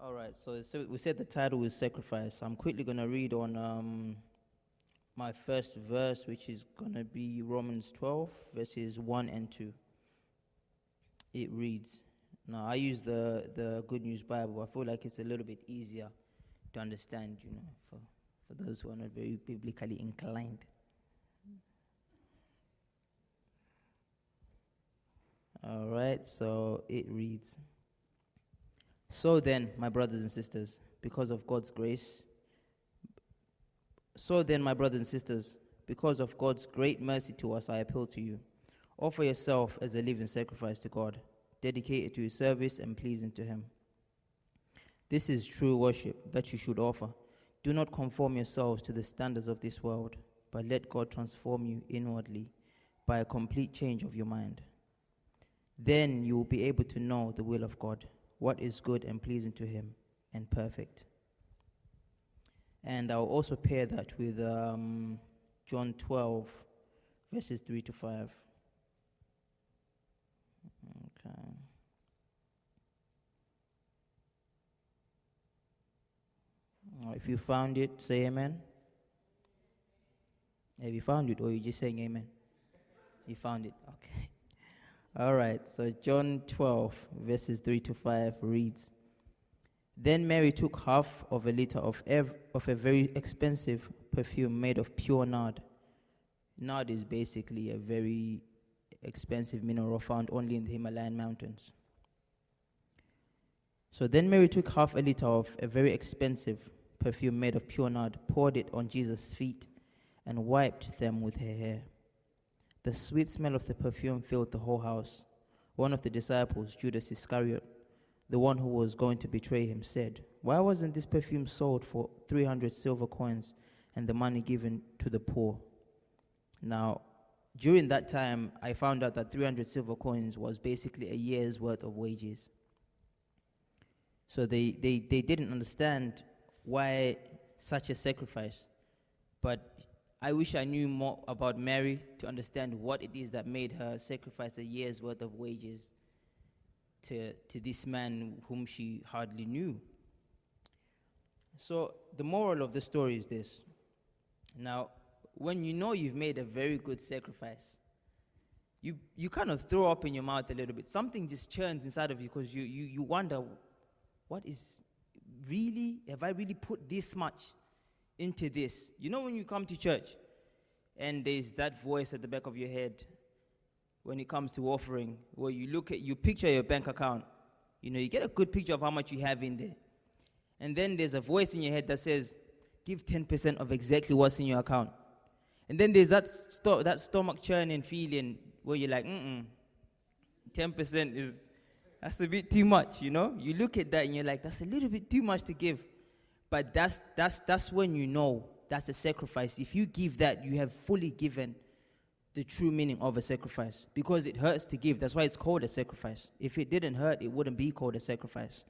All right, so we said the title is sacrifice. I'm quickly going to read on my first verse, which is going to be Romans 12, verses 1 and 2. It reads, now I use the Good News Bible. I feel like it's a little bit easier to understand, for those who are not very biblically inclined. All right, so it reads, so then, my brothers and sisters, because of God's grace, because of God's great mercy to us, I appeal to you. Offer yourself as a living sacrifice to God, dedicated to His service and pleasing to Him. This is true worship that you should offer. Do not conform yourselves to the standards of this world, but let God transform you inwardly by a complete change of your mind. Then you will be able to know the will of God, what is good and pleasing to Him, and perfect. And I'll also pair that with John 12, verses 3 to 5. Okay. If you found it, say amen. Have you found it, or are you just saying amen? You found it, okay. All right, so John 12, verses 3 to 5 reads, Then Mary took half of a liter of a very expensive perfume made of pure nard. Nard is basically a very expensive mineral found only in the Himalayan mountains. So then Mary took half a liter of a very expensive perfume made of pure nard, poured it on Jesus' feet, and wiped them with her hair. The sweet smell of the perfume filled the whole house. One of the disciples, Judas Iscariot, the one who was going to betray him, said, Why wasn't this perfume sold for 300 silver coins and the money given to the poor? Now, during that time, I found out that 300 silver coins was basically a year's worth of wages. So they didn't understand why such a sacrifice. But I wish I knew more about Mary to understand what it is that made her sacrifice a year's worth of wages to this man whom she hardly knew. So the moral of the story is this. Now, when you know you've made a very good sacrifice, you kind of throw up in your mouth a little bit. Something just churns inside of you because you wonder, have I really put this much into this? You know when you come to church and there's that voice at the back of your head when it comes to offering, where you picture your bank account, you get a good picture of how much you have in there. And then there's a voice in your head that says, give 10% of exactly what's in your account. And then there's that stomach churning feeling where you're like, 10% that's a bit too much, You look at that and you're like, that's a little bit too much to give. But that's when you know that's a sacrifice. If you give that, you have fully given the true meaning of a sacrifice. Because it hurts to give. That's why it's called a sacrifice. If it didn't hurt, it wouldn't be called a sacrifice.